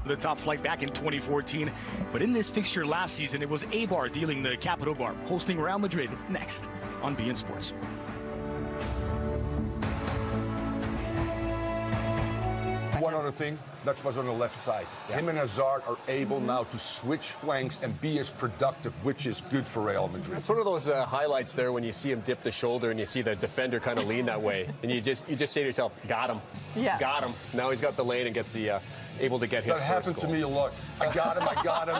The top flight back in 2014, but in this fixture last season, it was Eqbar dealing the capital bar, hosting Real Madrid next on beIN Sports. One other thing, that was on the left side. Yeah. Him and Hazard are able now to switch flanks and be as productive, which is good for Real Madrid. It's one of those highlights there when you see him dip the shoulder and you see the defender kind of lean that way, and you just say to yourself, got him, got him. Now he's got the lane and gets the able to get his first goal. That happened to me a lot. I got him.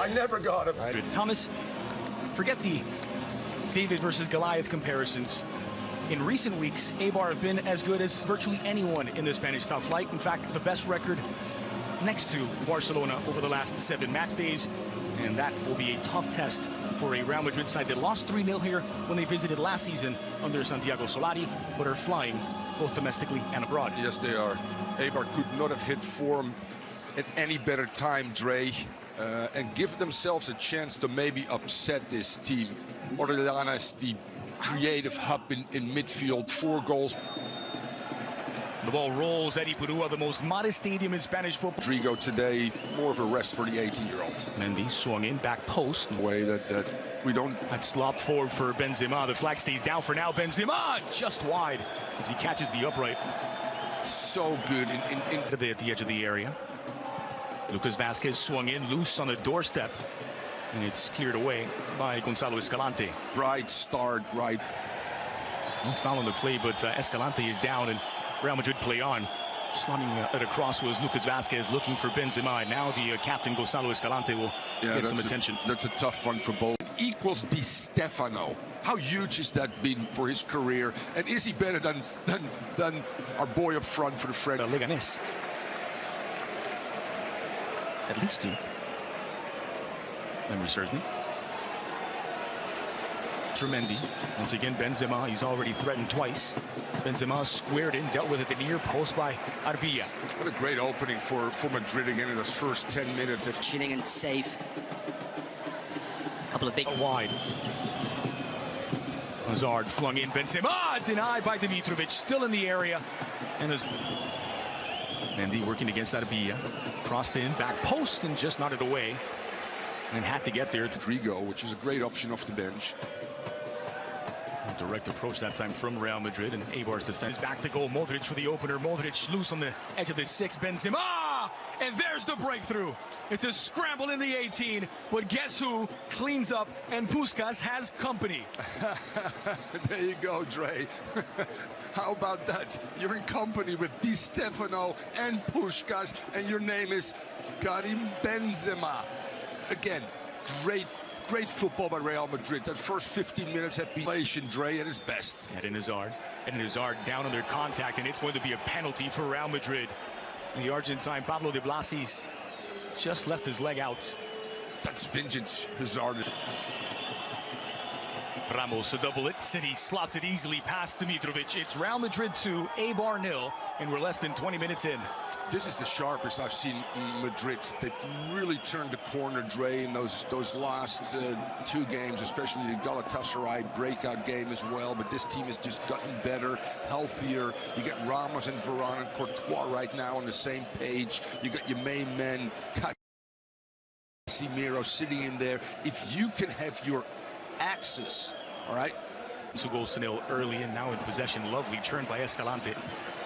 I never got him. Right. Thomas, forget the David versus Goliath comparisons. In recent weeks, Eqbar have been as good as virtually anyone in the Spanish top flight. In fact, the best record next to Barcelona over the last 7 match days. And that will be a tough test for a Real Madrid side that lost 3-0 here when they visited last season under Santiago Solari, but are flying both domestically and abroad. Yes, they are. Eqbar could not have hit form at any better time, Dre, and give themselves a chance to maybe upset this team. Orellana is the creative hub in midfield, 4 goals. The ball rolls at Ipurua, the most modest stadium in Spanish football. Rodrigo today, more of a rest for the 18-year-old. Mendy swung in, back post. Way that we don't... That's lobbed forward for Benzema. The flag stays down for now. Benzema just wide as he catches the upright. So good at the edge of the area. Lucas Vazquez swung in, loose on the doorstep. And it's cleared away by Gonzalo Escalante. Bright start, right. No foul on the play, but Escalante is down and Real Madrid play on. Slotting it across was Lucas Vazquez looking for Benzema. And now the captain Gonzalo Escalante will get some attention. That's a tough one for both. Equals Di Stefano. How huge has that been for his career? And is he better than our boy up front for the French? Leganés. At least 2. Memory serves me. Tremendi. Once again, Benzema. He's already threatened twice. Benzema squared in, dealt with it at the near post by Arbilla. What a great opening for Madrid again in those first 10 minutes. Shooting and safe. A couple of big wide. Hazard flung in. Benzema denied by Dimitrovic. Still in the area. And there's Mendy working against Arbilla. Crossed in, back post, and just nodded away. And had to get there. Rodrigo, which is a great option off the bench. A direct approach that time from Real Madrid, and Eqbar's defense. Back to goal, Modric for the opener. Modric loose on the edge of the 6. Benzema! And there's the breakthrough. It's a scramble in the 18, but guess who cleans up, and Puskás has company. There you go, Dre. How about that? You're in company with Di Stefano and Puskás, and your name is Karim Benzema. Again, great football by Real Madrid. That first 15 minutes have been Dre at his best. Eden Hazard down under contact, and it's going to be a penalty for Real Madrid. The Argentine Pablo de Blasis just left his leg out. That's vintage Hazard. Ramos to double it. City slots it easily past Dimitrovic. It's Real Madrid 2, Eqbar 0, and we're less than 20 minutes in. This is the sharpest I've seen Madrid. They've really turned the corner, Dre, in those last 2 games, especially the Galatasaray breakout game as well. But this team has just gotten better, healthier. You get Ramos and Varane and Courtois right now on the same page. You got your main men, Casemiro sitting in there. If you can have your axis, all right? 2 goals to 0 early, and now in possession. Lovely turn by Escalante.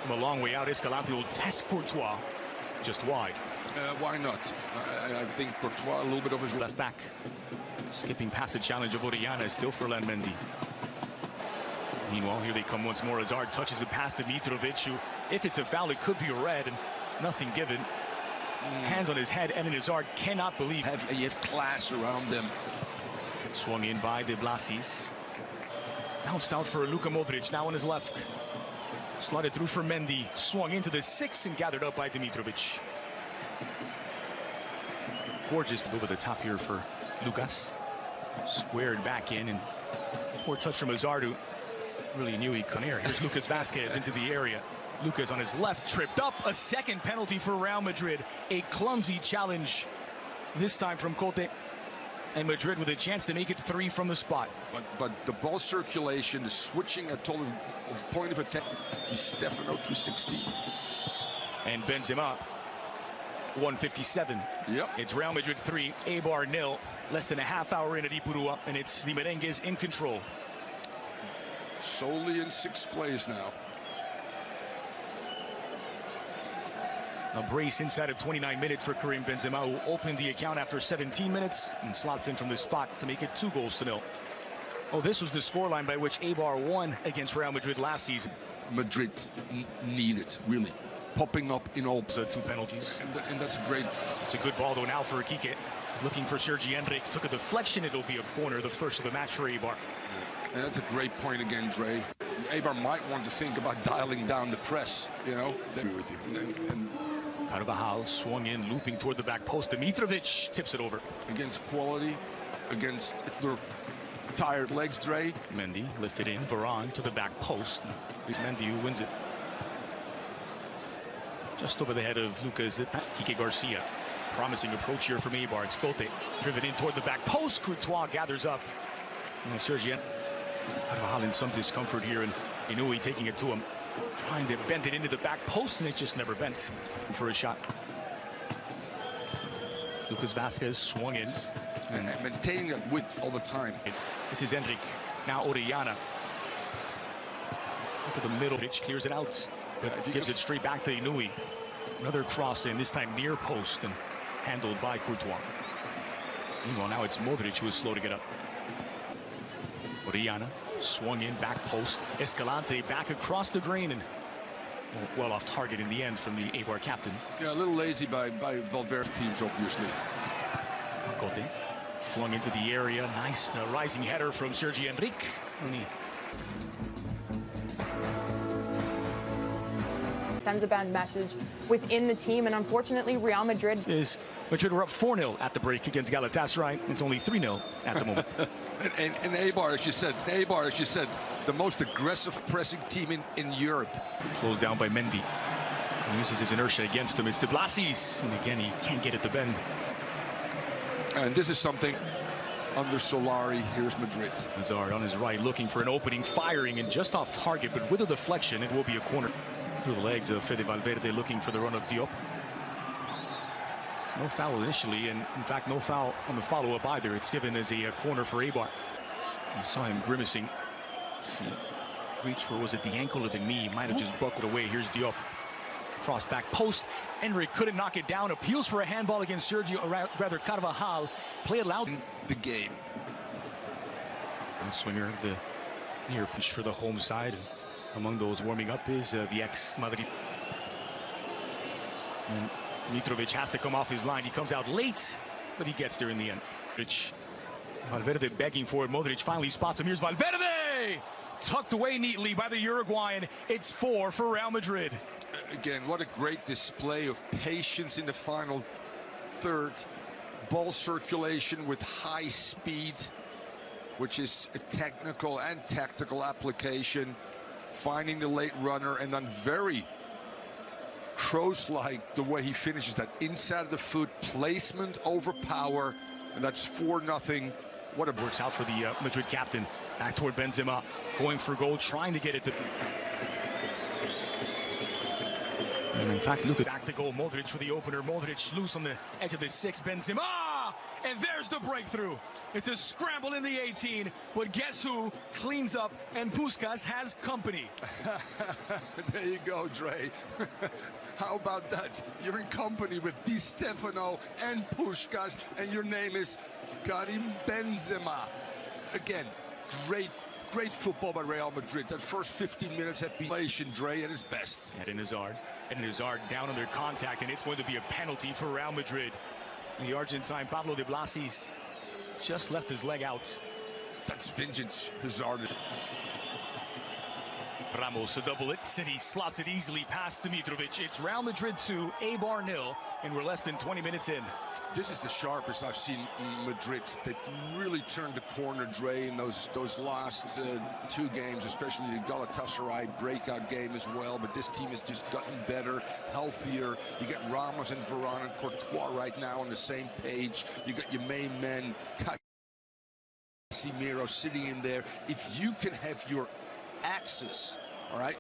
From a long way out, Escalante will test Courtois just wide. Why not? I think Courtois a little bit of his left back. Skipping past the challenge of Orellana, still for Mendy. Meanwhile, here they come once more. Hazard touches it past Dimitrovic, who, if it's a foul, it could be a red, and nothing given. Hands on his head, and Hazard cannot believe. You have class around them. Swung in by de Blasis. Bounced out for Luka Modric, now on his left. Slotted through for Mendy. Swung into the 6 and gathered up by Dimitrovic. Gorgeous to go over the top here for Lucas. Squared back in, and poor touch from Hazard, who really knew he couldn't air. Here's Lucas Vazquez into the area. Lucas on his left, tripped up. A second penalty for Real Madrid. A clumsy challenge, this time from Cote. And Madrid with a chance to make it 3 from the spot. But the ball circulation, the switching, I told him, point of attack, Di Stefano 260. And Benzema 1:57. Yep. It's Real Madrid 3, Eibar 0. Less than a half hour in at Ipurua, and it's the Merengues in control. Solely in sixth place now. A brace inside of 29 minutes for Karim Benzema, who opened the account after 17 minutes and slots in from the spot to make it 2-0. Oh, this was the scoreline by which Eqbar won against Real Madrid last season. Madrid need it, really. Popping up in all. So 2 penalties. And that's a great... It's a good ball, though, now for Kike. Looking for Sergi Enric. Took a deflection. It'll be a corner, the first of the match for Eqbar. And that's a great point again, Dre. Eqbar might want to think about dialing down the press, you know. I agree with you. And Carvajal swung in, looping toward the back post. Dimitrovic tips it over. Against quality, against their tired legs, Dre. Mendy lifted in. Varane to the back post. It's Mendy who wins it. Just over the head of Lucas Kike Garcia. Promising approach here from Eqbar. It's Cote driven in toward the back post. Courtois gathers up. And Sergi Carvajal in some discomfort here, and Inui taking it to him, trying to bend it into the back post, and it just never bent for a shot. Lucas Vazquez swung in. And maintaining that width all the time. This is Enric. Now Orellana. Into the middle. Pitch clears it out. Gives it straight back to Inui. Another cross in, this time near post, and handled by Courtois. Meanwhile, now it's Modric who is slow to get up. Orellana swung in, back post. Escalante back across the green, and well off target in the end from the Eqbar captain. Yeah, a little lazy by Valverde's teams, obviously. Cote flung into the area. Nice rising header from Sergi Enric. Sends a bad message within the team, and unfortunately Real Madrid were up 4-0 at the break against Galatasaray. It's only 3-0 at the moment. and Eqbar, as you said, the most aggressive pressing team in Europe. Closed down by Mendy. He uses his inertia against him. It's De Blasis, and again he can't get it to bend. And this is something under Solari. Here's Madrid. Hazard on his right, looking for an opening, firing, and just off target, but with a deflection, it will be a corner. Through the legs of Fede Valverde, looking for the run of Diop. No foul initially, and in fact no foul on the follow-up either. It's given as a corner for Eqbar. You saw him grimacing. He reached for, was it the ankle or the knee? Might have just buckled away. Here's Diop. Cross back post. Enric couldn't knock it down. Appeals for a handball against Sergio, or rather Carvajal. Play it loud. The game. And swinger, the near pitch for the home side. Among those warming up is the ex-Madrid. And Mitrovic has to come off his line. He comes out late, but he gets there in the end. Valverde begging for it. Modric finally spots him. Here's Valverde! Tucked away neatly by the Uruguayan. It's 4 for Real Madrid. Again, what a great display of patience in the final third. Ball circulation with high speed, which is a technical and tactical application. Finding the late runner, and then very Kroos-like the way he finishes that inside of the foot, placement over power, and that's 4-0. What a works out for the Madrid captain. Back toward Benzema, going for goal, trying to get it to. And in fact, look at back to goal. Modric for the opener. Modric loose on the edge of the 6. Benzema, and there's the breakthrough. It's a scramble in the 18, but guess who cleans up, and Puskás has company. There you go, Dre. How about that? You're in company with Di Stefano and Puskás, and your name is Karim Benzema. Again, great football by Real Madrid. That first 15 minutes have been Dre at his best. And Hazard down under contact, and it's going to be a penalty for Real Madrid. The Argentine Pablo de Blasis just left his leg out. That's vintage Hazard. Ramos to double it. City slots it easily past Dimitrovic. It's Real Madrid 2, Eqbar 0, and we're less than 20 minutes in. This is the sharpest I've seen Madrid. They've really turned the corner, Dre, in those last 2 games, especially the Galatasaray breakout game as well. But this team has just gotten better, healthier. You get Ramos and Varane and Courtois right now on the same page. You got your main men, Casemiro, sitting in there. If you can have your axis, all right,